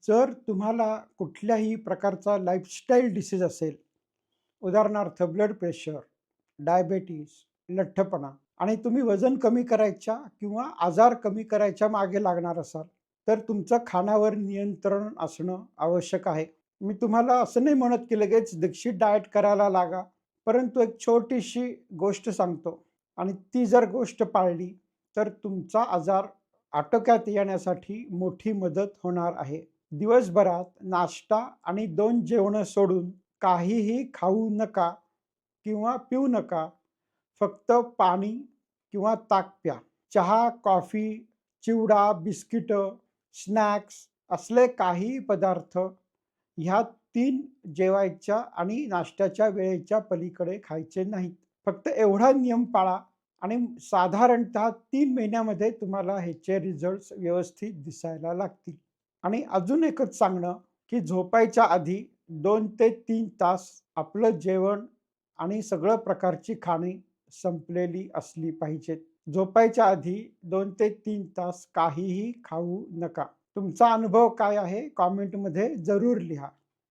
जर तुम्हाला कुठल्याही प्रकारचा लाईफस्टाईल डिसीज असेल, उदाहरणार्थ ब्लड प्रेशर, डायबिटीज, लठ्ठपणा आणि तुम्ही वजन कमी करायच्या किंवा आजार कमी करायच्या मागे लागणार असाल, तर तुमचं खाण्यावर नियंत्रण असणं आवश्यक आहे. मी तुम्हाला असं नाही म्हणत की लगेच दीक्षित डाएट करायला लागा. परंतु एक छोटीशी गोष्ट सांगतो आणि ती जर गोष्ट पाळली, तर तुमचा आजार आटोक्यात येण्यासाठी मोठी मदत होणार आहे. दिवसभरात नाश्ता आणि 2 जेवणं सोडून काहीही खाऊ नका किंवा पिऊ नका. फक्त पाणी किंवा ताक प्या. चहा, कॉफी, चिवडा, बिस्किटं, स्नॅक्स असले काही पदार्थ ह्या 3 जेवायच्या आणि नाश्त्याच्या वेळेच्या पलीकडे खायचे नाहीत. फक्त एवढा नियम पाळा आणि साधारणतः 3 महिन्यामध्ये तुम्हाला ह्याचे रिझल्ट्स व्यवस्थित दिसायला लागतील. आणि अजून एकच सांगणं, की झोपायच्या आधी 2 ते 3 तास आपलं जेवण आणि सगळं प्रकारची खाणी संपलेली असली पाहिजेत. झोपायच्या आधी 2 ते 3 तास काहीही खाऊ नका. तुमचा अनुभव काय आहे कमेंटमध्ये जरूर लिहा.